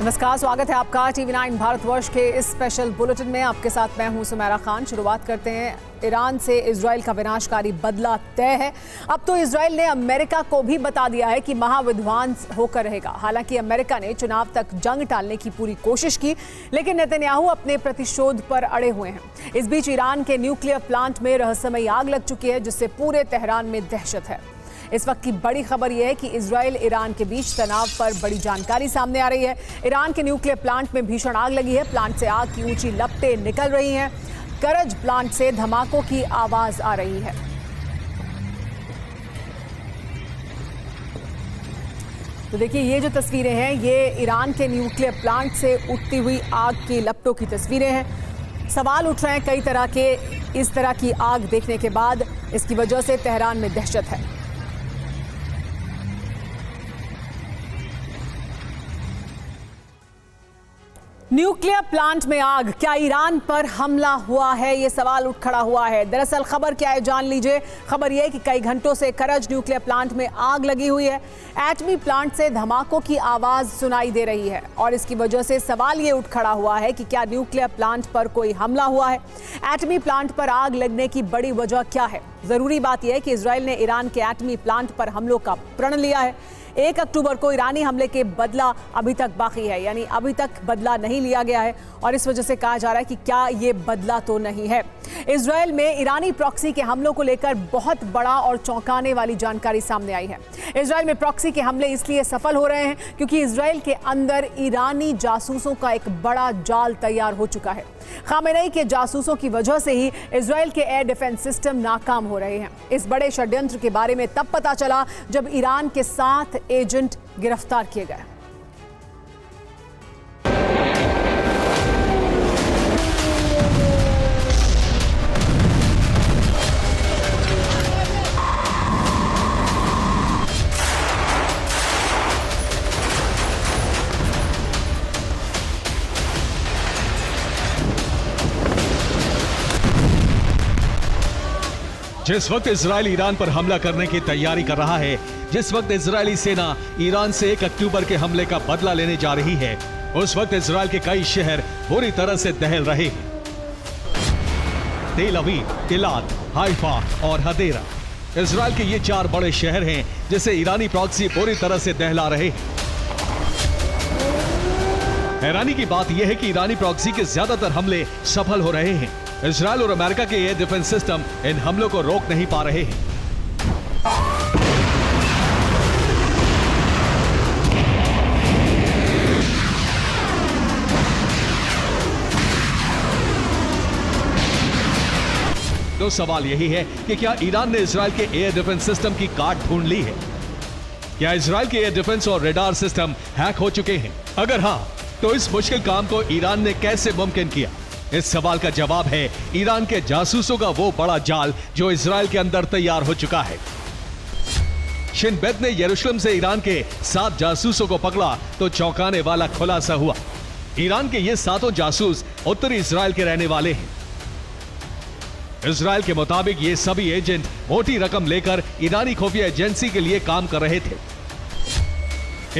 नमस्कार, स्वागत है आपका TV9 भारतवर्ष के इस स्पेशल बुलेटिन में। आपके साथ मैं हूं सुमेरा खान। शुरुआत करते हैं। ईरान से इजराइल का विनाशकारी बदला तय है। अब तो इजराइल ने अमेरिका को भी बता दिया है कि महाविध्वंस होकर रहेगा। हालांकि अमेरिका ने चुनाव तक जंग टालने की पूरी कोशिश की, लेकिन नेतन्याहू अपने प्रतिशोध पर अड़े हुए हैं। इस बीच ईरान के न्यूक्लियर प्लांट में रहस्यमयी आग लग चुकी है, जिससे पूरे तेहरान में दहशत है। इस वक्त की बड़ी खबर यह है कि इजराइल ईरान के बीच तनाव पर बड़ी जानकारी सामने आ रही है। ईरान के न्यूक्लियर प्लांट में भीषण आग लगी है। प्लांट से आग की ऊंची लपटें निकल रही हैं। करज प्लांट से धमाकों की आवाज आ रही है। तो देखिए, ये जो तस्वीरें हैं, ये ईरान के न्यूक्लियर प्लांट से उठती हुई आग की लपटों की तस्वीरें हैं। सवाल उठ रहे हैं कई तरह के। इस तरह की आग देखने के बाद इसकी वजह से तेहरान में दहशत है। न्यूक्लियर प्लांट में आग, क्या ईरान पर हमला हुआ है? ये सवाल उठ खड़ा हुआ है। दरअसल खबर क्या है, जान लीजिए। खबर यह है कि कई घंटों से करज न्यूक्लियर प्लांट में आग लगी हुई है। एटमी प्लांट से धमाकों की आवाज सुनाई दे रही है और इसकी वजह से सवाल ये उठ खड़ा हुआ है कि क्या न्यूक्लियर प्लांट पर कोई हमला हुआ है? एटमी प्लांट पर आग लगने की बड़ी वजह क्या है? जरूरी बात यह है कि इजराइल ने ईरान के एटमी प्लांट पर हमलों का प्रण लिया है। 1 अक्टूबर को ईरानी हमले के बदला अभी तक बाकी है, यानी अभी तक बदला नहीं लिया गया है और इस वजह से कहा जा रहा है कि क्या ये बदला तो नहीं है। इजराइल में ईरानी प्रॉक्सी के हमलों को लेकर बहुत बड़ा और चौंकाने वाली जानकारी सामने आई है। इजराइल में प्रॉक्सी के हमले इसलिए सफल हो रहे हैं क्योंकि इजराइल के अंदर ईरानी जासूसों का एक बड़ा जाल तैयार हो चुका है। खामेनेई के जासूसों की वजह से ही इजराइल के एयर डिफेंस सिस्टम नाकाम हो रहे हैं। इस बड़े षड्यंत्र के बारे में तब पता चला जब ईरान के 7 एजेंट गिरफ्तार किए गए। जिस वक्त इजराइल ईरान पर हमला करने की तैयारी कर रहा है, जिस वक्त इजरायली सेना ईरान से 1 अक्टूबर के हमले का बदला लेने जा रही है, उस वक्त इजराइल के कई शहर पूरी तरह से दहल रहे हैं। तेल अवीव, इलात, हाइफा और हदेरा इजराइल के ये 4 बड़े शहर हैं जिसे ईरानी प्रॉक्सी पूरी तरह से दहला रहे हैं। हैरानी की बात यह है कि ईरानी प्रॉक्सी के ज्यादातर हमले सफल हो रहे हैं। इजराइल और अमेरिका के एयर डिफेंस सिस्टम इन हमलों को रोक नहीं पा रहे हैं। तो सवाल यही है कि क्या ईरान ने इजराइल के एयर डिफेंस सिस्टम की काट ढूंढ ली है? क्या इजराइल के एयर डिफेंस और रडार सिस्टम हैक हो चुके हैं? अगर हां, तो इस मुश्किल काम को ईरान ने कैसे मुमकिन किया? इस सवाल का जवाब है ईरान के जासूसों का वो बड़ा जाल जो इजराइल के अंदर तैयार हो चुका है। शिन बेत ने यरूशलेम से ईरान के 7 जासूसों को पकड़ा तो चौंकाने वाला खुलासा हुआ। ईरान के ये 7 जासूस उत्तरी इजराइल के रहने वाले हैं। इजराइल के मुताबिक ये सभी एजेंट मोटी रकम लेकर ईरानी खुफिया एजेंसी के लिए काम कर रहे थे।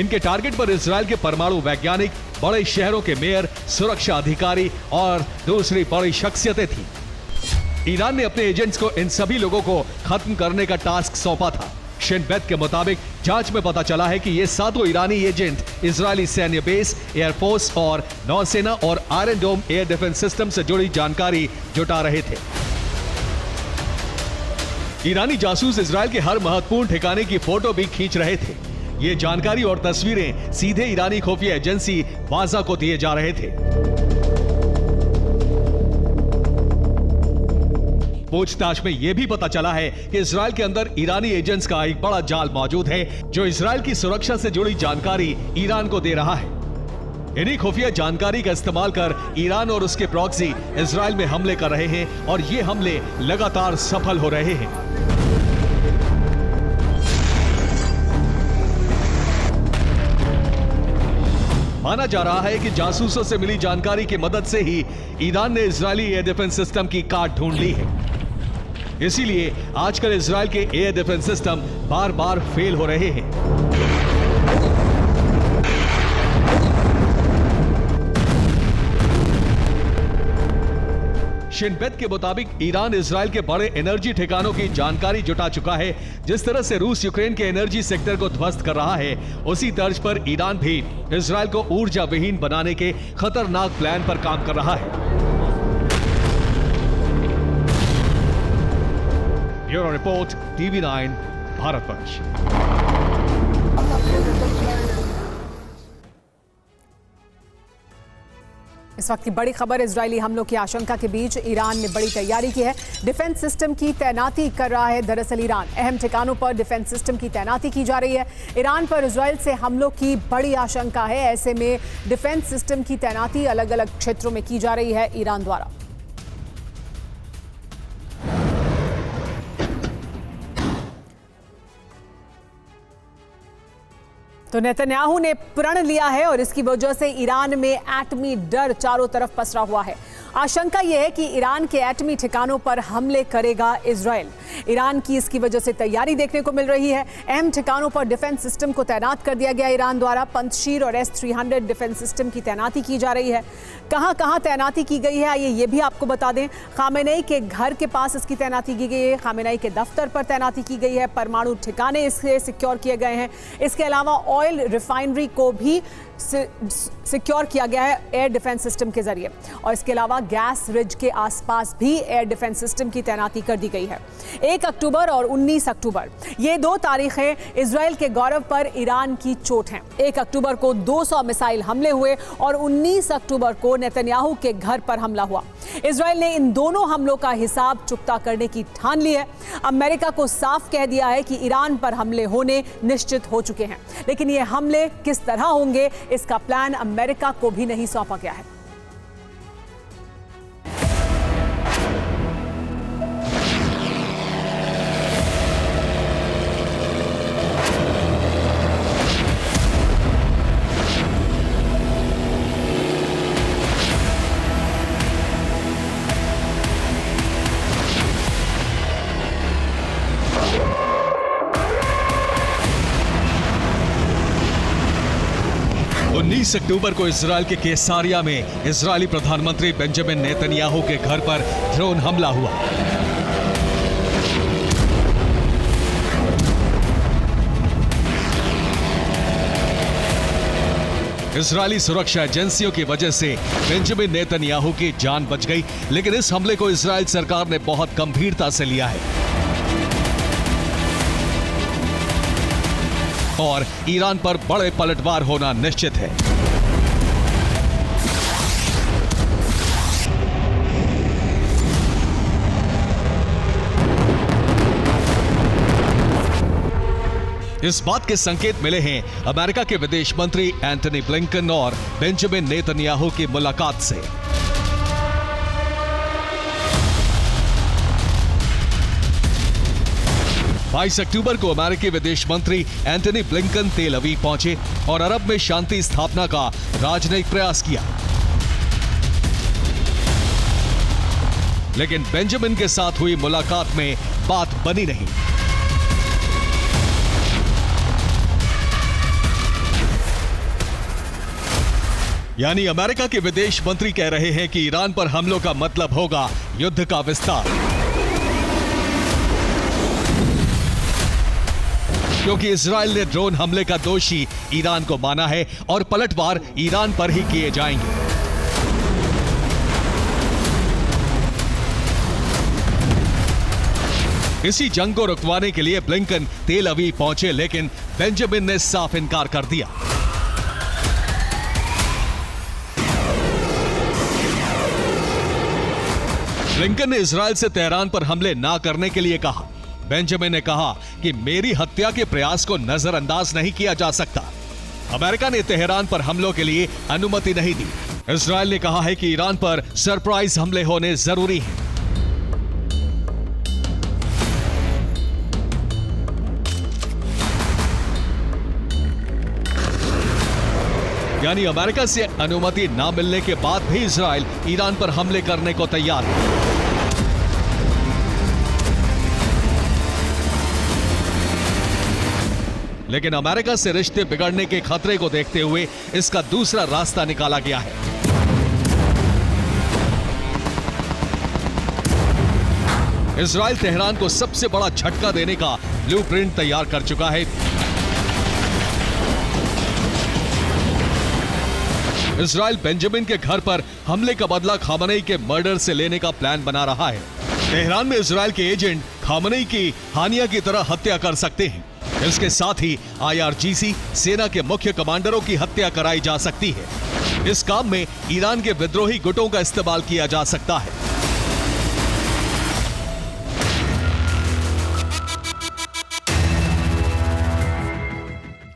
इनके टारगेट पर इजराइल के परमाणु वैज्ञानिक, बड़े शहरों के मेयर, सुरक्षा अधिकारी और दूसरी बड़ी शख्सियतें थीं। ईरान ने अपने एजेंट्स को इन सभी लोगों को खत्म करने का टास्क सौंपा था। शिन बेत के मुताबिक जांच में पता चला है कि ये 7 ईरानी एजेंट इजरायली सैन्य बेस, एयरफोर्स और नौसेना और आयरन डोम एयर डिफेंस सिस्टम से जुड़ी जानकारी जुटा रहे थे। ईरानी जासूस इजराइल के हर महत्वपूर्ण ठिकाने की फोटो भी खींच रहे थे। ये जानकारी और तस्वीरें सीधे ईरानी खुफिया एजेंसी वाजा को दिए जा रहे थे। पूछताछ में यह भी पता चला है कि इजराइल के अंदर ईरानी एजेंट्स का एक बड़ा जाल मौजूद है जो इजराइल की सुरक्षा से जुड़ी जानकारी ईरान को दे रहा है। इन्हीं खुफिया जानकारी का इस्तेमाल कर ईरान और उसके प्रॉक्सी इजराइल में हमले कर रहे हैं और ये हमले लगातार सफल हो रहे हैं। माना जा रहा है कि जासूसों से मिली जानकारी की मदद से ही ईरान ने इजरायली एयर डिफेंस सिस्टम की काट ढूंढ ली है। इसीलिए आजकल इजराइल के एयर डिफेंस सिस्टम बार बार फेल हो रहे हैं। शिनबेत के मुताबिक ईरान इजराइल के बड़े एनर्जी ठिकानों की जानकारी जुटा चुका है। जिस तरह से रूस यूक्रेन के एनर्जी सेक्टर को ध्वस्त कर रहा है, उसी तर्ज पर ईरान भी इजराइल को ऊर्जा विहीन बनाने के खतरनाक प्लान पर काम कर रहा है। Bureau report, TV9 Bharatvarsh. इस वक्त की बड़ी खबर, इजरायली हमलों की आशंका के बीच ईरान ने बड़ी तैयारी की है। डिफेंस सिस्टम की तैनाती कर रहा है। दरअसल ईरान अहम ठिकानों पर डिफेंस सिस्टम की तैनाती की जा रही है। ईरान पर इजराइल से हमलों की बड़ी आशंका है। ऐसे में डिफेंस सिस्टम की तैनाती अलग अलग क्षेत्रों में की जा रही है ईरान द्वारा। तो नेतन्याहू ने प्रण लिया है और इसकी वजह से ईरान में एटमी डर चारों तरफ पसरा हुआ है। आशंका यह है कि ईरान के एटमी ठिकानों पर हमले करेगा इजराइल। ईरान की इसकी वजह से तैयारी देखने को मिल रही है। अहम ठिकानों पर डिफेंस सिस्टम को तैनात कर दिया गया ईरान द्वारा। पंजशीर और S-300 डिफेंस सिस्टम की तैनाती की जा रही है। कहां कहां तैनाती की गई है, आइए ये भी आपको बता दें। खामेनेई के घर के पास इसकी तैनाती की गई है। खामेनेई के दफ्तर पर तैनाती की गई है। परमाणु ठिकाने इससे सिक्योर किए गए हैं। इसके अलावा ऑयल रिफाइनरी को भी सिक्योर किया गया है एयर डिफेंस सिस्टम के जरिए। और इसके अलावा गैस रिज के आसपास भी एयर डिफेंस सिस्टम की तैनाती कर दी गई है। 1 अक्टूबर और 19 अक्टूबर, ये 2 तारीखें इजराइल के गौरव पर ईरान की चोट हैं। 1 अक्टूबर को 200 मिसाइल हमले हुए और 19 अक्टूबर को नेतन्याहू के घर पर हमला हुआ। इजराइल ने इन दोनों हमलों का हिसाब चुकता करने की ठान ली है। अमेरिका को साफ कह दिया है कि ईरान पर हमले होने निश्चित हो चुके हैं, लेकिन ये हमले किस तरह होंगे, इसका प्लान अमेरिका को भी नहीं सौंपा गया है। अक्टूबर को इजराइल के कैसारिया में इजरायली प्रधानमंत्री बेंजामिन नेतन्याहू के घर पर ड्रोन हमला हुआ। इजरायली सुरक्षा एजेंसियों की वजह से बेंजामिन नेतन्याहू की जान बच गई, लेकिन इस हमले को इजराइल सरकार ने बहुत गंभीरता से लिया है और ईरान पर बड़े पलटवार होना निश्चित है। इस बात के संकेत मिले हैं अमेरिका के विदेश मंत्री एंटनी ब्लिंकन और बेंजामिन नेतन्याहू की मुलाकात से। बाईस अक्टूबर को अमेरिकी विदेश मंत्री एंटनी ब्लिंकन तेल अवीव पहुंचे और अरब में शांति स्थापना का राजनयिक प्रयास किया, लेकिन बेंजामिन के साथ हुई मुलाकात में बात बनी नहीं। यानी अमेरिका के विदेश मंत्री कह रहे हैं कि ईरान पर हमलों का मतलब होगा युद्ध का विस्तार, क्योंकि इजराइल ने ड्रोन हमले का दोषी ईरान को माना है और पलटवार ईरान पर ही किए जाएंगे। इसी जंग को रुकवाने के लिए ब्लिंकन तेल अवीव पहुंचे, लेकिन बेंजामिन ने साफ इनकार कर दिया। ब्लिंकन ने इजराइल से तेहरान पर हमले ना करने के लिए कहा। बेंजामिन ने कहा कि मेरी हत्या के प्रयास को नजरअंदाज नहीं किया जा सकता। अमेरिका ने तेहरान पर हमलों के लिए अनुमति नहीं दी। इजराइल ने कहा है कि ईरान पर सरप्राइज हमले होने जरूरी हैं। यानी अमेरिका से अनुमति ना मिलने के बाद भी इजराइल ईरान पर हमले करने को तैयार है। लेकिन अमेरिका से रिश्ते बिगड़ने के खतरे को देखते हुए इसका दूसरा रास्ता निकाला गया है। इजराइल तेहरान को सबसे बड़ा झटका देने का ब्लूप्रिंट तैयार कर चुका है। इजराइल बेंजामिन के घर पर हमले का बदला खामनेई के मर्डर से लेने का प्लान बना रहा है। तेहरान में इजराइल के एजेंट खामनेई की हानिया की तरह हत्या कर सकते हैं। इसके साथ ही IRGC सेना के मुख्य कमांडरों की हत्या कराई जा सकती है। इस काम में ईरान के विद्रोही गुटों का इस्तेमाल किया जा सकता है।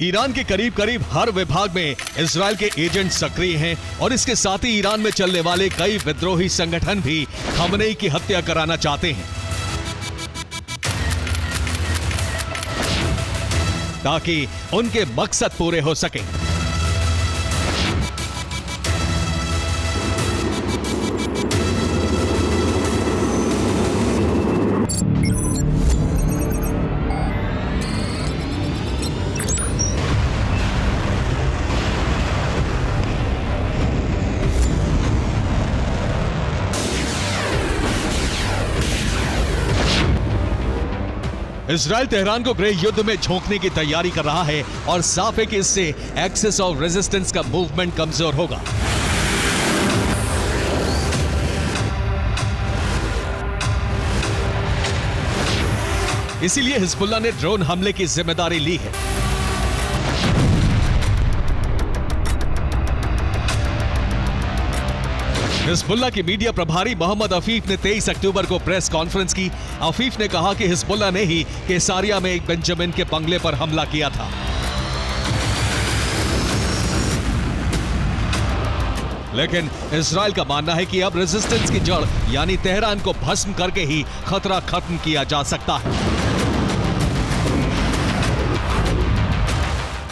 ईरान के करीब करीब हर विभाग में इजराइल के एजेंट सक्रिय हैं और इसके साथ ही ईरान में चलने वाले कई विद्रोही संगठन भी खामनेई की हत्या कराना चाहते हैं, ताकि उनके मकसद पूरे हो सकें। इजराइल तेहरान को गृह युद्ध में झोंकने की तैयारी कर रहा है और साफ है कि इससे एक्सिस ऑफ रेजिस्टेंस का मूवमेंट कमजोर होगा। इसीलिए हिजबुल्लाह ने ड्रोन हमले की जिम्मेदारी ली है। हिजबुल्लाह की मीडिया प्रभारी मोहम्मद अफीफ ने 23 अक्टूबर को प्रेस कॉन्फ्रेंस की। अफीफ ने कहा कि हिजबुल्लाह ने ही केसारिया में एक बेंजामिन के बंगले पर हमला किया था। लेकिन इजराइल का मानना है कि अब रेजिस्टेंस की जड़ यानी तेहरान को भस्म करके ही खतरा खत्म किया जा सकता है।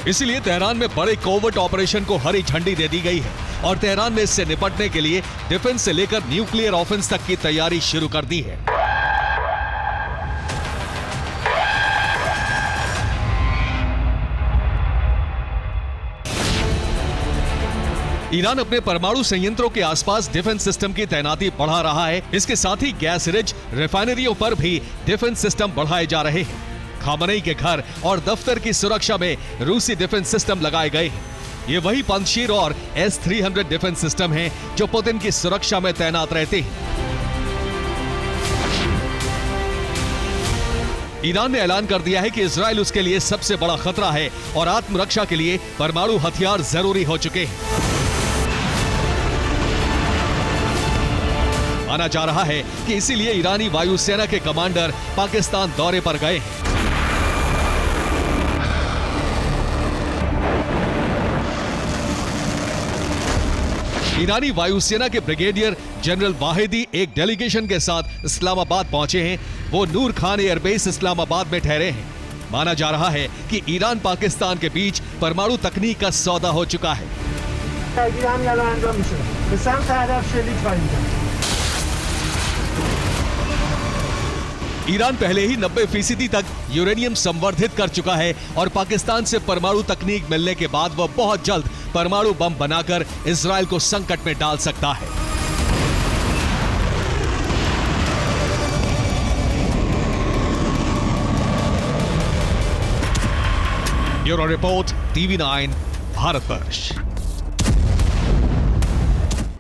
इसीलिए तेहरान में बड़े कोवर्ट ऑपरेशन को हरी झंडी दे दी गई है और तेहरान ने इससे निपटने के लिए डिफेंस से लेकर न्यूक्लियर ऑफेंस तक की तैयारी शुरू कर दी है। ईरान अपने परमाणु संयंत्रों के आसपास डिफेंस सिस्टम की तैनाती बढ़ा रहा है। इसके साथ ही गैस रिज रिफाइनरियों पर भी डिफेंस सिस्टम बढ़ाए जा रहे हैं। खामनेई के घर और दफ्तर की सुरक्षा में रूसी डिफेंस सिस्टम लगाए गए हैं। ये वही पंजशीर और S-300 डिफेंस सिस्टम हैं जो पुतिन की सुरक्षा में तैनात रहते हैं। ईरान ने ऐलान कर दिया है कि इजराइल उसके लिए सबसे बड़ा खतरा है और आत्मरक्षा के लिए परमाणु हथियार जरूरी हो चुके हैं। माना जा रहा है कि इसीलिए ईरानी वायुसेना के कमांडर पाकिस्तान दौरे पर गए हैं। ईरानी वायुसेना के ब्रिगेडियर जनरल वाहिदी एक डेलीगेशन के साथ इस्लामाबाद पहुंचे हैं। वो नूर खान एयरबेस इस्लामाबाद में ठहरे हैं। माना जा रहा है कि ईरान पाकिस्तान के बीच परमाणु तकनीक का सौदा हो चुका है। ईरान पहले ही 90% तक यूरेनियम संवर्धित कर चुका है और पाकिस्तान से परमाणु तकनीक मिलने के बाद वह बहुत जल्द परमाणु बम बनाकर इजराइल को संकट में डाल सकता है। Bureau report TV9 Bharatvarsh.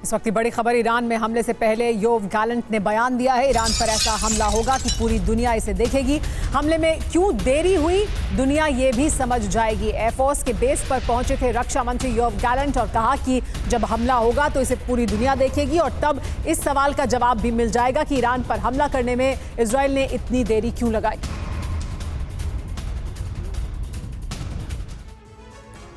इस वक्त की बड़ी खबर, ईरान में हमले से पहले योव गैलेंट ने बयान दिया है ईरान पर ऐसा हमला होगा कि पूरी दुनिया इसे देखेगी। हमले में क्यों देरी हुई, दुनिया ये भी समझ जाएगी। एयरफोर्स के बेस पर पहुंचे थे रक्षा मंत्री योव गैलेंट और कहा कि जब हमला होगा तो इसे पूरी दुनिया देखेगी और तब इस सवाल का जवाब भी मिल जाएगा कि ईरान पर हमला करने में इजराइल ने इतनी देरी क्यों लगाई।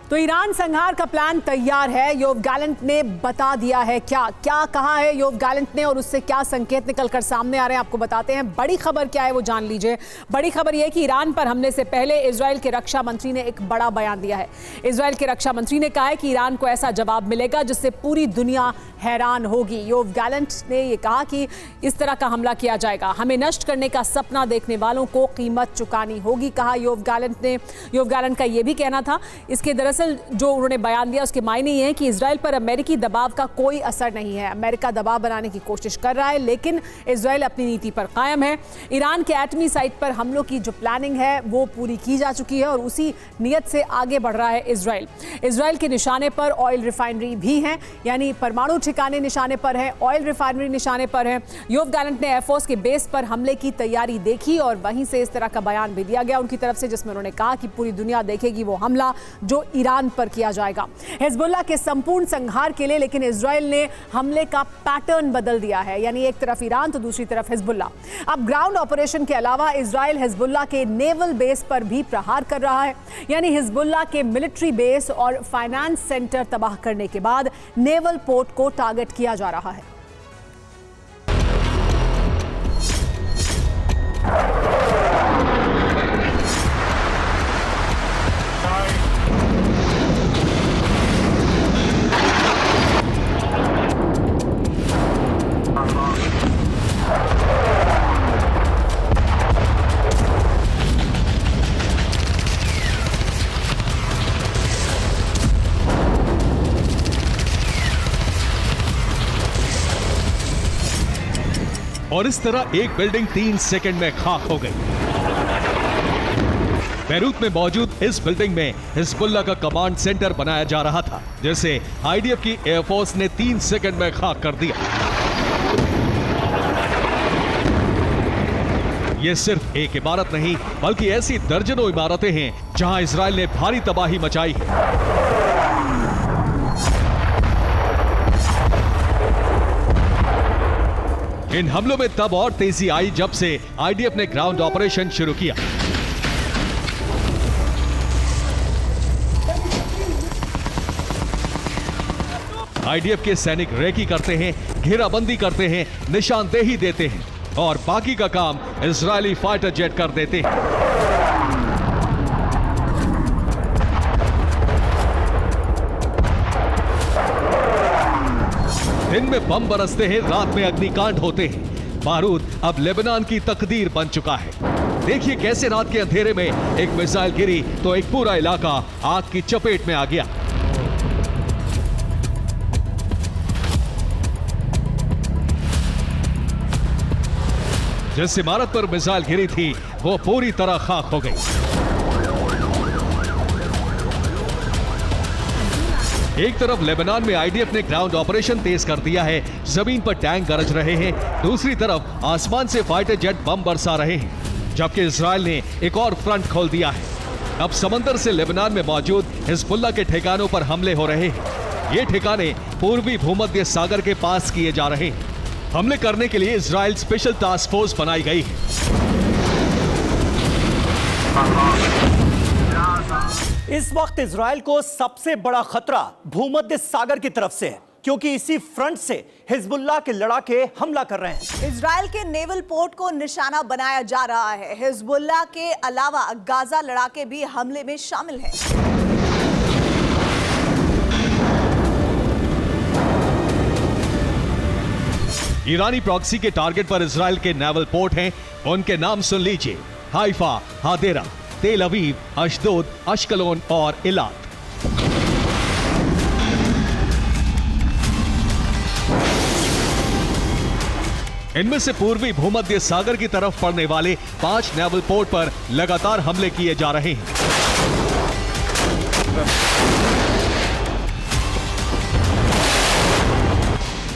तो ईरान संहार का प्लान तैयार है। योव गैलेंट ने बता दिया है क्या कहा है योव गैलेंट ने और उससे क्या संकेत निकलकर सामने आ रहे हैं, आपको बताते हैं। बड़ी खबर क्या है वो जान लीजिए। बड़ी खबर यह कि ईरान पर हमले से पहले इजराइल के रक्षा मंत्री ने एक बड़ा बयान दिया है। इजराइल के रक्षा मंत्री ने कहा है कि ईरान को ऐसा जवाब मिलेगा जिससे पूरी दुनिया हैरान होगी। योव गैलेंट ने यह कहा कि इस तरह का हमला किया जाएगा, हमें नष्ट करने का सपना देखने वालों को कीमत चुकानी होगी, कहा योव गैलेंट ने। योव गैलेंट का यह भी कहना था इसके दरअसल दरअसल जो उन्होंने बयान दिया उसके मायने ये हैं कि इजराइल पर अमेरिकी दबाव का कोई असर नहीं है। अमेरिका दबाव बनाने की कोशिश कर रहा है, लेकिन इजराइल अपनी नीति पर कायम है। ईरान के एटमी साइट पर हमलों की जो प्लानिंग है वो पूरी की जा चुकी है और उसी नियत से आगे बढ़ रहा है इजराइल। इजराइल के निशाने पर ऑयल रिफाइनरी भी हैं, यानी परमाणु ठिकाने निशाने पर है, ऑयल रिफाइनरी निशाने पर है। योव गैलेंट ने एयरफोर्स के बेस पर हमले की तैयारी देखी और वहीं से इस तरह का बयान भी दिया गया उनकी तरफ से, जिसमें उन्होंने कहा कि पूरी दुनिया देखेगी वो हमला जो ईरान पर किया जाएगा हिजबुल्लाह के संपूर्ण संहार के लिए। लेकिन इजराइल ने हमले का पैटर्न बदल दिया है, यानी एक तरफ ईरान तो दूसरी तरफ हिजबुल्लाह। अब ग्राउंड ऑपरेशन के अलावा इजराइल हिजबुल्लाह के नेवल बेस पर भी प्रहार कर रहा है, यानी हिजबुल्लाह के मिलिट्री बेस और फाइनेंस सेंटर तबाह करने के बाद नेवल पोर्ट को टारगेट किया जा रहा है। और इस तरह एक बिल्डिंग 3 सेकंड में खाक हो गई। बैरूत में मौजूद इस बिल्डिंग में हिजबुल्लाह का कमांड सेंटर बनाया जा रहा था, जिसे आईडीएफ की एयरफोर्स ने 3 सेकंड में खाक कर दिया। ये सिर्फ एक इमारत नहीं, बल्कि ऐसी दर्जनों इमारतें हैं जहां इजराइल ने भारी तबाही मचाई है। इन हमलों में तब और तेजी आई जब से आईडीएफ ने ग्राउंड ऑपरेशन शुरू किया। आईडीएफ के सैनिक रेकी करते हैं, घेराबंदी करते हैं, निशानदेही देते हैं और बाकी का काम इजरायली फाइटर जेट कर देते हैं। दिन में बम बरसते हैं, रात में अग्निकांड होते हैं। बारूद अब लेबनान की तकदीर बन चुका है। देखिए कैसे रात के अंधेरे में एक मिसाइल गिरी तो एक पूरा इलाका आग की चपेट में आ गया। जिस इमारत पर मिसाइल गिरी थी वो पूरी तरह खाक हो गई। एक तरफ लेबनान में आईडीएफ ने ग्राउंड ऑपरेशन तेज कर दिया है, जमीन पर टैंक गरज रहे हैं, दूसरी तरफ आसमान से फाइटर जेट बम बरसा रहे हैं, जबकि इजराइल ने एक और फ्रंट खोल दिया है। अब समंदर से लेबनान में मौजूद हिजबुल्लाह के ठिकानों पर हमले हो रहे हैं। ये ठिकाने पूर्वी भूमध्य सागर के पास किए जा रहे हैं। हमले करने के लिए इजराइल स्पेशल टास्क फोर्स बनाई गई है। इस वक्त इजराइल को सबसे बड़ा खतरा भूमध्य सागर की तरफ से है, क्योंकि इसी फ्रंट से हिजबुल्लाह के लड़ाके हमला कर रहे हैं। इजराइल के नेवल पोर्ट को निशाना बनाया जा रहा है। हिजबुल्लाह के अलावा गाजा लड़ाके भी हमले में शामिल हैं। ईरानी प्रॉक्सी के टारगेट पर इजराइल के नेवल पोर्ट हैं। उनके नाम सुन लीजिए: हाइफा, हादेरा, तेल अवीव, अशदोद, अश्कलोन और इलात। इनमें से पूर्वी भूमध्य सागर की तरफ पड़ने वाले 5 नेवल पोर्ट पर लगातार हमले किए जा रहे हैं।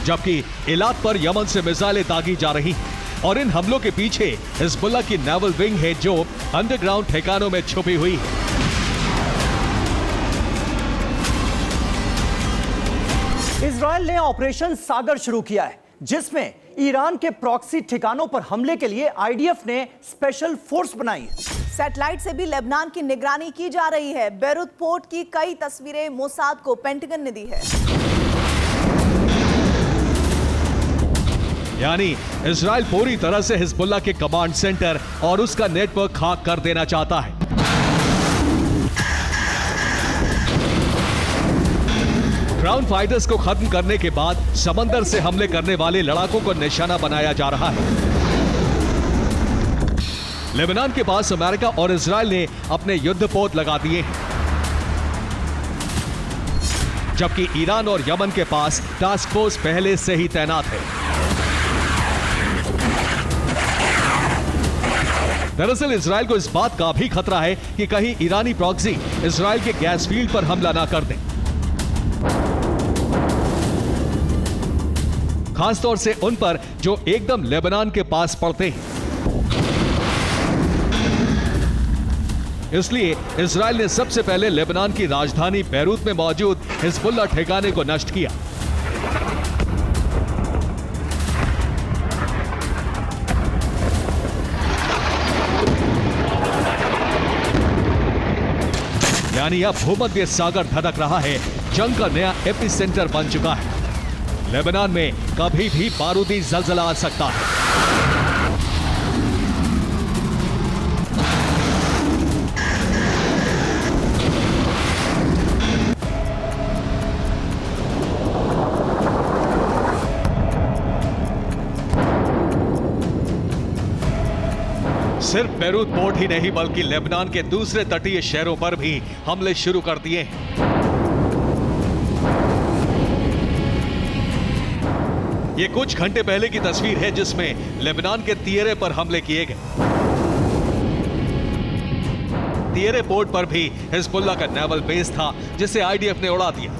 जबकि इलात पर यमन से मिसाइलें दागी जा रही हैं और इन हमलों के पीछे हिजबुल्लाह की नेवल विंग है जो अंडरग्राउंड ठिकानों में छुपी हुई है। इजराइल ने ऑपरेशन सागर शुरू किया है, जिसमें ईरान के प्रॉक्सी ठिकानों पर हमले के लिए आईडीएफ ने स्पेशल फोर्स बनाई है। सैटेलाइट से भी लेबनान की निगरानी की जा रही है। बैरूत पोर्ट की कई तस्वीरें मोसाद को पेंटागन ने दी है। यानी इजराइल पूरी तरह से हिजबुल्लाह के कमांड सेंटर और उसका नेटवर्क खाक कर देना चाहता है। ग्राउंड फाइटर्स को खत्म करने के बाद समंदर से हमले करने वाले लड़ाकों को निशाना बनाया जा रहा है। लेबनान के पास अमेरिका और इजराइल ने अपने युद्धपोत लगा दिए हैं। जबकि ईरान और यमन के पास टास्क फोर्स पहले से ही तैनात है। दरअसल इजरायल को इस बात का भी खतरा है कि कहीं ईरानी प्रॉक्सी इजरायल के गैस फील्ड पर हमला ना कर दें। खासतौर से उन पर जो एकदम लेबनान के पास पड़ते हैं। इसलिए इजरायल ने सबसे पहले लेबनान की राजधानी बैरूत में मौजूद हिजबुल्लाह ठिकाने को नष्ट किया। यानी अब भूमध्य सागर धधक रहा है, जंग का नया एपिसेंटर बन चुका है। लेबनान में कभी भी बारूदी जलजला आ सकता है। सिर्फ बैरूत पोर्ट ही नहीं बल्कि लेबनान के दूसरे तटीय शहरों पर भी हमले शुरू कर दिए हैं। ये कुछ घंटे पहले की तस्वीर है जिसमें लेबनान के तियरे पर हमले किए गए। तियरे पोर्ट पर भी हिजबुल्लाह का नेवल बेस था जिसे आईडीएफ ने उड़ा दिया।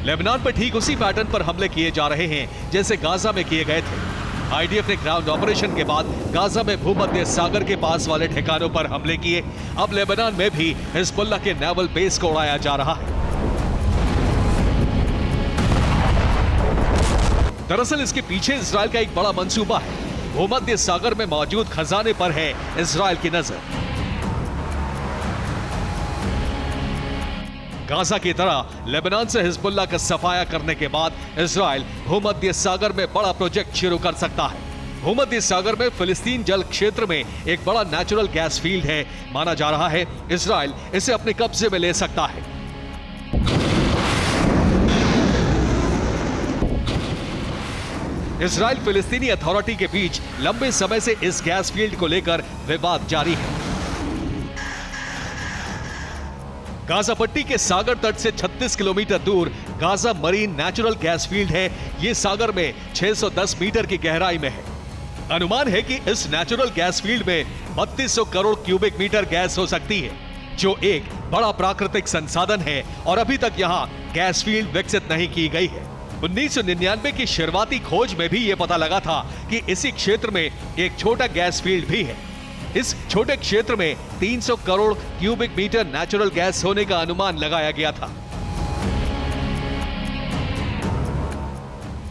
लेबनान पर ठीक उसी पैटर्न पर हमले किए जा रहे हैं जैसे गाजा में किए गए थे। आईडीएफ ने ग्राउंड ऑपरेशन के बाद गाजा में भूमध्य सागर के पास वाले ठिकानों पर हमले किए। अब लेबनान में भी हिजबुल्लाह के नेवल बेस को उड़ाया जा रहा है। दरअसल इसके पीछे इजरायल का एक बड़ा मंसूबा है। भूमध्य सागर में मौजूद खजाने पर है इजरायल की नजर। गाजा की तरह लेबनान से हिजबुल्लाह का सफाया करने के बाद इजरायल भूमध्य सागर में बड़ा प्रोजेक्ट शुरू कर सकता है। भूमध्य सागर में फिलिस्तीन जल क्षेत्र में एक बड़ा नेचुरल गैस फील्ड है। माना जा रहा है इजरायल इसे अपने कब्जे में ले सकता है। इजरायल फिलिस्तीनी अथॉरिटी के बीच लंबे समय से इस गैस फील्ड को लेकर विवाद जारी है। गाजा पट्टी के सागर तट से 36 किलोमीटर दूर Gaza marine natural gas field है। यह सागर में 610 मीटर की गहराई में है। अनुमान है कि इस नेचुरल गैस फील्ड में 3200 करोड़ क्यूबिक मीटर गैस हो सकती है, जो एक बड़ा प्राकृतिक संसाधन है और अभी तक यहां गैस फील्ड विकसित नहीं की गई है। 1999 की शुरुआती खोज में भी यह पता लगा था कि इसी क्षेत्र में एक छोटा गैस फील्ड भी है। इस छोटे क्षेत्र में 300 crore cubic metre natural gas होने का अनुमान लगाया गया था।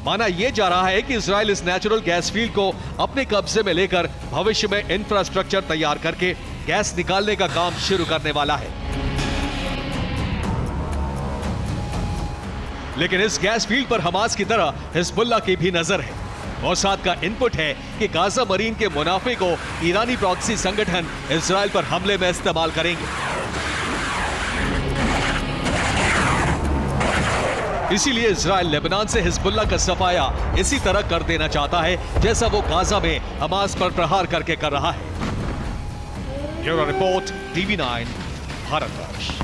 माना यह जा रहा है कि इजरायल इस नेचुरल गैस फील्ड को अपने कब्जे में लेकर भविष्य में इंफ्रास्ट्रक्चर तैयार करके गैस निकालने का काम शुरू करने वाला है। लेकिन इस गैस फील्ड पर हमास की तरह हिजबुल्लाह की भी नजर है। मोसाद का इनपुट है कि गाजा मरीन के मुनाफे को ईरानी प्रॉक्सी संगठन इजरायल पर हमले में इस्तेमाल करेंगे। इसीलिए इजरायल लेबनान से हिजबुल्लाह का सफाया इसी तरह कर देना चाहता है जैसा वो गाजा में हमास पर प्रहार करके कर रहा है। Bureau report, TV9 Bharatvarsh.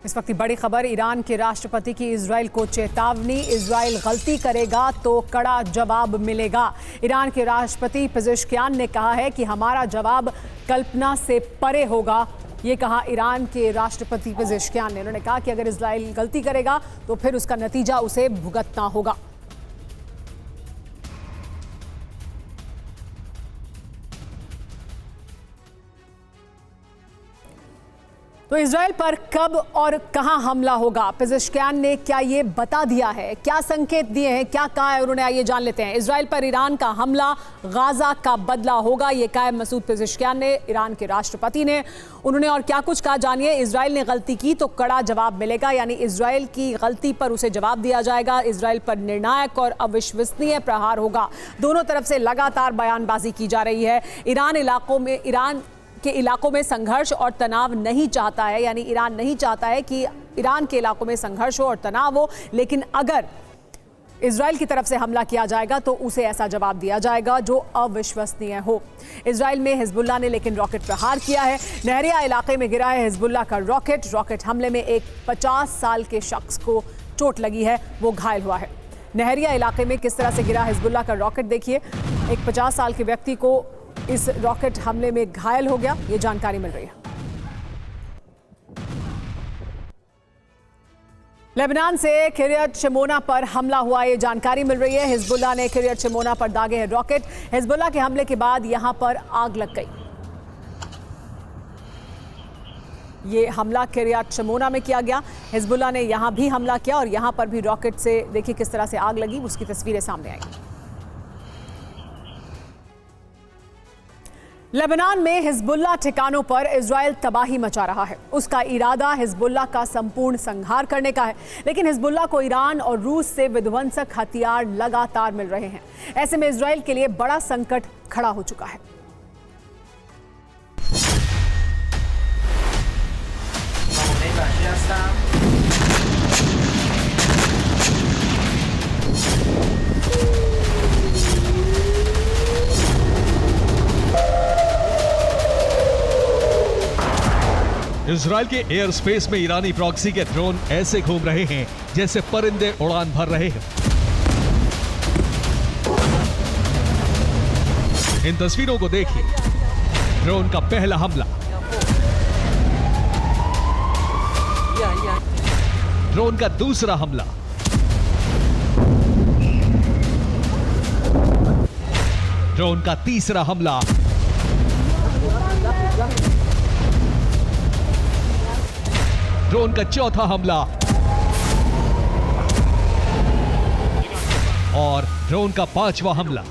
इस वक्त की बड़ी खबर, ईरान के राष्ट्रपति की इजरायल को चेतावनी, इजरायल गलती करेगा तो कड़ा जवाब मिलेगा। ईरान के राष्ट्रपति पेजेश्कियान ने कहा है कि हमारा जवाब कल्पना से परे होगा। ये कहा ईरान के राष्ट्रपति पेजेश्कियान ने। उन्होंने कहा कि अगर इजरायल गलती करेगा तो फिर उसका नतीजा उसे भुगतना होगा। तो इजरायल पर कब और कहां हमला होगा, पेजेश्कियान ने क्या ये बता दिया है, क्या संकेत दिए हैं, क्या कहा है उन्होंने, आइए जान लेते हैं। इजरायल पर ईरान का हमला गाजा का बदला होगा, ये कहा मसूद पेजेश्कियान ने, ईरान के राष्ट्रपति ने। उन्होंने और क्या कुछ कहा जानिए। इजरायल ने गलती की तो कड़ा जवाब मिलेगा, यानी इजरायल की गलती पर उसे जवाब दिया जाएगा। इजरायल पर निर्णायक और अविश्वसनीय प्रहार होगा। दोनों तरफ से लगातार बयानबाजी की जा रही है। ईरान के इलाकों में संघर्ष और तनाव नहीं चाहता है, यानी ईरान नहीं चाहता है कि ईरान के इलाकों में संघर्ष हो और तनाव हो, लेकिन अगर इजराइल की तरफ से हमला किया जाएगा तो उसे ऐसा जवाब दिया जाएगा जो अविश्वसनीय हो। इजराइल में हिजबुल्लाह ने लेकिन रॉकेट प्रहार किया है। नहरिया इलाके में गिरा है हिजबुल्लाह का रॉकेट हमले में एक 50 साल के शख्स को चोट लगी है, वो घायल हुआ है। नहरिया इलाके में किस तरह से गिरा हिजबुल्लाह का रॉकेट देखिए। एक 50 साल के व्यक्ति को इस रॉकेट हमले में घायल हो गया, ये जानकारी मिल रही है। लेबनान से किरियत शिमोना पर हमला हुआ, ये जानकारी मिल रही है। हिजबुल्लाह ने किरियत शिमोना पर दागे हैं रॉकेट। हिजबुल्लाह के हमले के बाद यहां पर आग लग गई। ये हमला किरियत शिमोना में किया गया। हिजबुल्लाह ने यहां भी हमला किया और यहां पर भी रॉकेट से देखिए किस तरह से आग लगी, उसकी तस्वीरें सामने आई। लेबनान में हिजबुल्लाह ठिकानों पर इजराइल तबाही मचा रहा है। उसका इरादा हिजबुल्लाह का संपूर्ण संहार करने का है, लेकिन हिजबुल्लाह को ईरान और रूस से विध्वंसक हथियार लगातार मिल रहे हैं। ऐसे में इजराइल के लिए बड़ा संकट खड़ा हो चुका है। इजराइल के एयर स्पेस में ईरानी प्रॉक्सी के ड्रोन ऐसे घूम रहे हैं जैसे परिंदे उड़ान भर रहे हैं। इन तस्वीरों को देखिए। ड्रोन का पहला हमला, ड्रोन का दूसरा हमला, ड्रोन का तीसरा हमला, ड्रोन का चौथा हमला और ड्रोन का पांचवा हमला।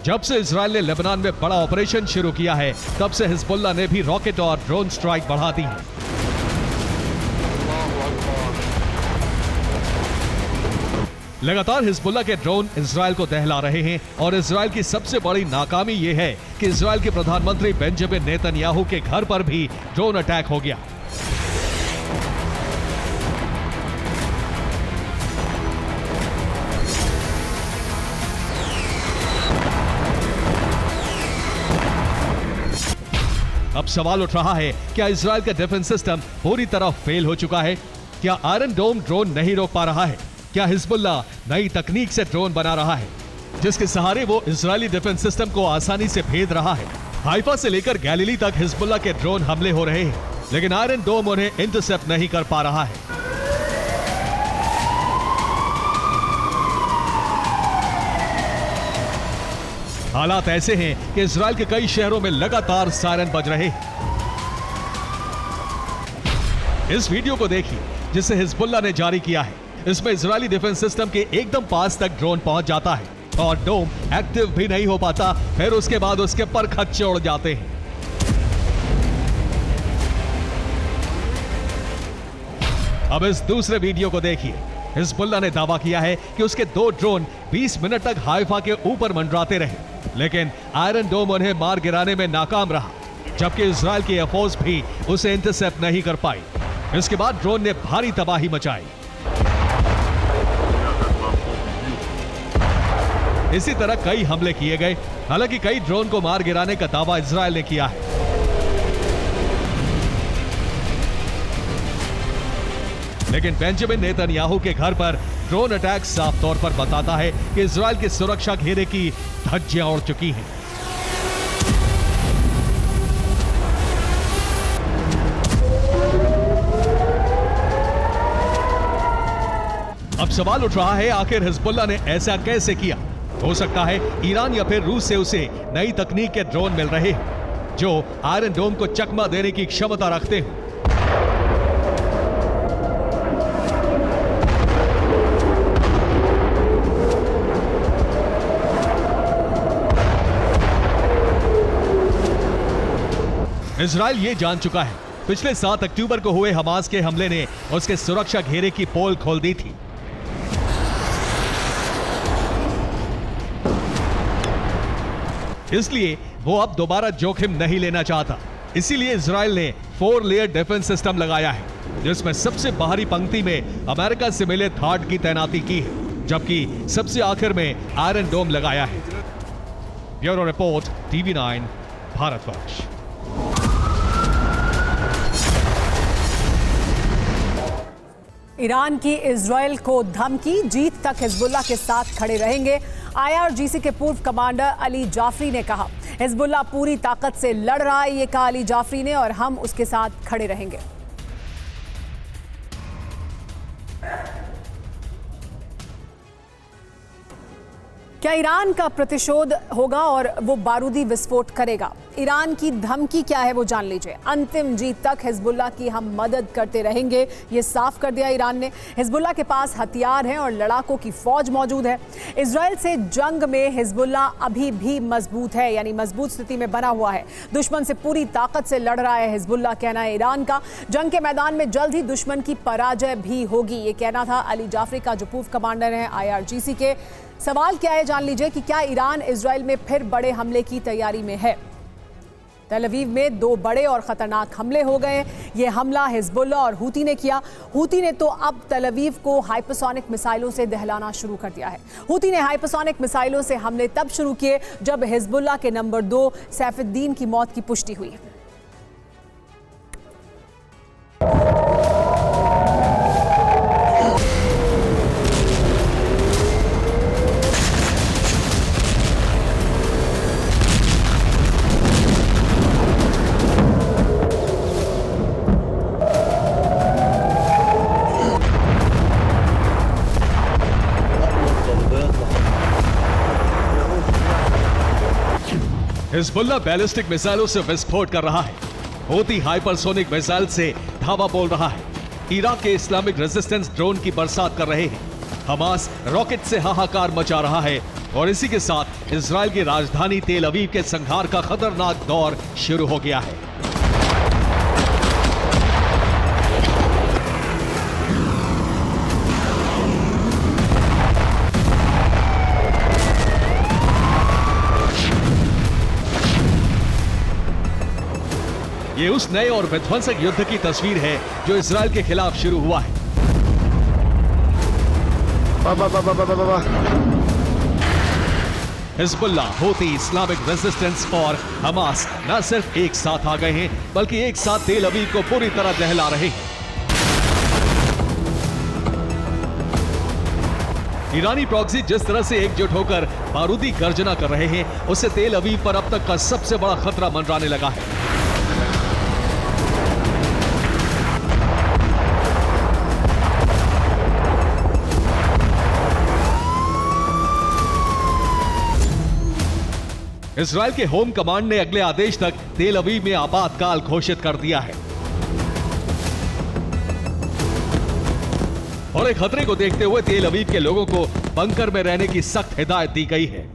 जब से इजराइल ने लेबनान में बड़ा ऑपरेशन शुरू किया है, तब से हिजबुल्लाह ने भी रॉकेट और ड्रोन स्ट्राइक बढ़ा दी है। लगातार हिजबुल्लाह के ड्रोन इजराइल को दहला रहे हैं और इजराइल की सबसे बड़ी नाकामी यह है कि इजराइल के प्रधानमंत्री बेंजामिन नेतन्याहू के घर पर भी ड्रोन अटैक हो गया। अब सवाल उठ रहा है, क्या इजराइल का डिफेंस सिस्टम पूरी तरह फेल हो चुका है? क्या आयरन डोम ड्रोन नहीं रोक पा रहा है? क्या हिजबुल्लाह नई तकनीक से ड्रोन बना रहा है जिसके सहारे वो इजरायली डिफेंस सिस्टम को आसानी से भेद रहा है? हाइफा से लेकर गैलीली तक हिजबुल्लाह के ड्रोन हमले हो रहे हैं, लेकिन आयरन डोम उन्हें इंटरसेप्ट नहीं कर पा रहा है। हालात ऐसे हैं कि इजराइल के कई शहरों में लगातार सायरन बज रहे हैं। इस वीडियो को देखिए जिसे हिजबुल्लाह ने जारी किया है। इसमें इजरायली डिफेंस सिस्टम के एकदम पास तक ड्रोन पहुंच जाता है और डोम एक्टिव भी नहीं हो पाता, फिर उसके बाद उसके पर खच्चे उड़ जाते हैं। अब इस दूसरे वीडियो को देखिए। हिजबुल्लाह ने दावा किया है कि उसके 2 ड्रोन 20 मिनट तक हाइफा के ऊपर मंडराते रहे, लेकिन आयरन डोम उन्हें मार गिराने में नाकाम रहा, जबकि इजराइल की एयरफोर्स भी उसे इंटरसेप्ट नहीं कर पाई। इसके बाद ड्रोन ने भारी तबाही मचाई। इसी तरह कई हमले किए गए। हालांकि कई ड्रोन को मार गिराने का दावा इजराइल ने किया है। लेकिन बेंजामिन नेतन्याहू के घर पर ड्रोन अटैक साफ तौर पर बताता है कि इजराइल की सुरक्षा घेरे की धज्जियां उड़ चुकी हैं। अब सवाल उठ रहा है, आखिर हिजबुल्लाह ने ऐसा कैसे किया? हो सकता है ईरान या फिर रूस से उसे नई तकनीक के ड्रोन मिल रहे हैं जो आयरन डोम को चकमा देने की क्षमता रखते हैं। इजराइल ये जान चुका है, पिछले 7 अक्टूबर को हुए हमास के हमले ने उसके सुरक्षा घेरे की पोल खोल दी थी। इसलिए वो अब दोबारा जोखिम नहीं लेना चाहता। इसीलिए इजराइल ने 4 लेयर डिफेंस सिस्टम लगाया है। जिसमें सबसे बाहरी पंक्ति में अमेरिका से मिले थार्ड की तैनाती की है, जबकि सबसे आखिर में आयरन डोम लगाया है। Bureau report, TV9 Bharatvarsh. Iran की इजराइल को धमकी, जीत तक हिजबुल्लाह के साथ खड़े रहेंगे। IRGC के पूर्व कमांडर अली जाफरी ने कहा, हिजबुल्लाह पूरी ताकत से लड़ रहा है, ये कहा अली जाफरी ने, और हम उसके साथ खड़े रहेंगे। क्या ईरान का प्रतिशोध होगा और वो बारूदी विस्फोट करेगा? ईरान की धमकी क्या है वो जान लीजिए। अंतिम जीत तक हिजबुल्लाह की हम मदद करते रहेंगे, ये साफ कर दिया ईरान ने। हिजबुल्लाह के पास हथियार हैं और लड़ाकों की फौज मौजूद है। इजराइल से जंग में हिजबुल्लाह अभी भी मजबूत है, यानी मजबूत स्थिति में बना हुआ है। दुश्मन से पूरी ताकत से लड़ रहा है हिजबुल्लाह, कहना है ईरान का। जंग के मैदान में जल्द ही दुश्मन की पराजय भी होगी, ये कहना था अली जाफरी का, जो पूर्व कमांडर हैं IRGC के। सवाल क्या है जान लीजिए कि क्या ईरान इजराइल में फिर बड़े हमले की तैयारी में है? तल अवीव में 2 बड़े और खतरनाक हमले हो गए। ये हमला हिजबुल्लाह और हूती ने किया। हूती ने तो अब तल अवीव को हाइपरसोनिक मिसाइलों से दहलाना शुरू कर दिया है। हूती ने हाइपरसोनिक मिसाइलों से हमले तब शुरू किए जब हिजबुल्लाह के नंबर 2 सैफुद्दीन की मौत की पुष्टि हुई। हिजबुल्लाह बैलिस्टिक मिसाइलों से विस्फोट कर रहा है। हूती हाइपरसोनिक मिसाइल से धावा बोल रहा है। इराक के इस्लामिक रेजिस्टेंस ड्रोन की बरसात कर रहे हैं। हमास रॉकेट से हाहाकार मचा रहा है और इसी के साथ इजराइल की राजधानी तेल अवीव के संहार का खतरनाक दौर शुरू हो गया है। ये उस नए और विध्वंसक युद्ध की तस्वीर है जो इजराइल के खिलाफ शुरू हुआ है। हिजबुल्लाह, हूती, इस्लामिक रेजिस्टेंस और हमास न सिर्फ एक साथ आ गए हैं, बल्कि एक साथ तेल अवीव को पूरी तरह दहला रहे हैं। ईरानी प्रॉक्सी जिस तरह से एकजुट होकर बारूदी गर्जना कर रहे हैं, उससे तेल अवीव पर अब तक का सबसे बड़ा खतरा मंडराने लगा है। इजराइल के होम कमांड ने अगले आदेश तक तेल अवीव में आपातकाल घोषित कर दिया है और एक खतरे को देखते हुए तेल अवीव के लोगों को बंकर में रहने की सख्त हिदायत दी गई है।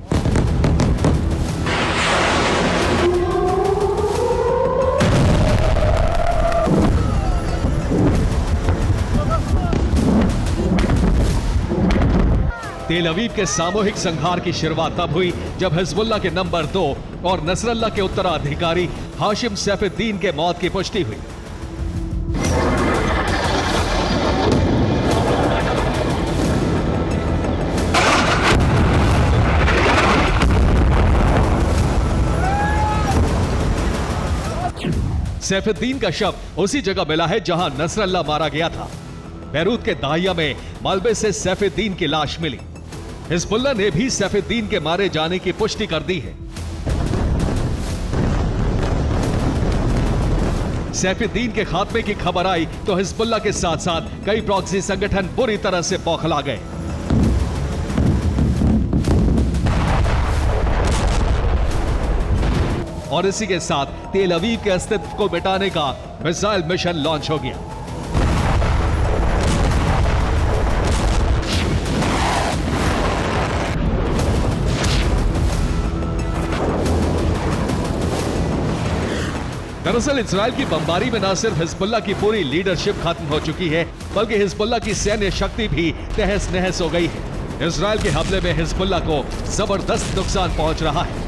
तेल अवीव के सामूहिक संहार की शुरुआत तब हुई जब हिजबुल्लाह के नंबर 2 और नसरल्लाह के उत्तराधिकारी हाशिम सैफुद्दीन के मौत की पुष्टि हुई। सैफुद्दीन का शव उसी जगह मिला है जहां नसरल्लाह मारा गया था। बैरूत के दाहिया में मलबे से सैफुद्दीन की लाश मिली। हिजबुल्लाह ने भी सैफुद्दीन के मारे जाने की पुष्टि कर दी है। सैफुद्दीन के खात्मे की खबर आई तो हिजबुल्लाह के साथ साथ कई प्रॉक्सी संगठन बुरी तरह से बौखला गए। और इसी के साथ तेल अवीव के अस्तित्व को मिटाने का मिसाइल मिशन लॉन्च हो गया। दरअसल इजराइल की बमबारी में न सिर्फ हिजबुल्लाह की पूरी लीडरशिप खत्म हो चुकी है, बल्कि हिजबुल्लाह की सैन्य शक्ति भी तहस नहस हो गई है। इजराइल के हमले में हिजबुल्लाह को जबरदस्त नुकसान पहुंच रहा है।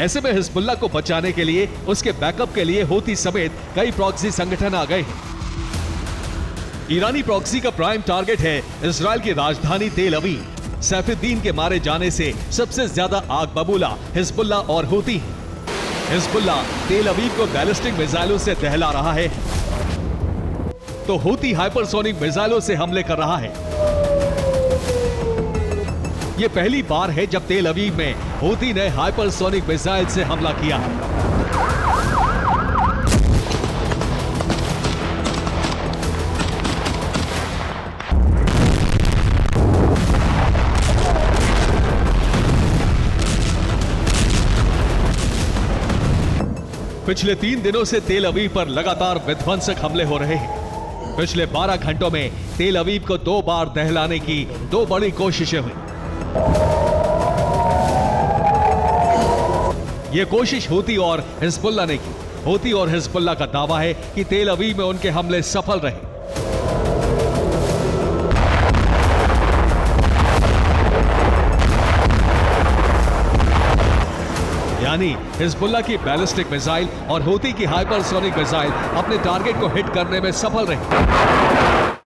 ऐसे में हिजबुल्लाह को बचाने के लिए, उसके बैकअप के लिए हूती समेत कई प्रॉक्सी संगठन आ गए हैं। ईरानी प्रॉक्सी का प्राइम टारगेट है इजराइल की राजधानी तेल अवीव। सैफुद्दीन के मारे जाने से सबसे ज्यादा आग बबूला हिजबुल्लाह और हूती है। हिजबुल्लाह तेल अवीव को बैलिस्टिक मिसाइलों से दहला रहा है, तो हूती हाइपरसोनिक मिसाइलों से हमले कर रहा है। यह पहली बार है जब तेल अवीव में हूती ने हाइपरसोनिक मिसाइल से हमला किया है। पिछले 3 दिनों से तेल अवीव पर लगातार विध्वंसक हमले हो रहे हैं। पिछले 12 घंटों में तेल अवीव को 2 बार दहलाने की 2 बड़ी कोशिशें हुई। यह कोशिश हूती और हिजबुल्लाह ने की। हूती और हिजबुल्लाह का दावा है कि तेल अवीव में उनके हमले सफल रहे। यानी हिजबुल्लाह की बैलिस्टिक मिसाइल और हूती की हाइपरसोनिक मिसाइल अपने टारगेट को हिट करने में सफल रही।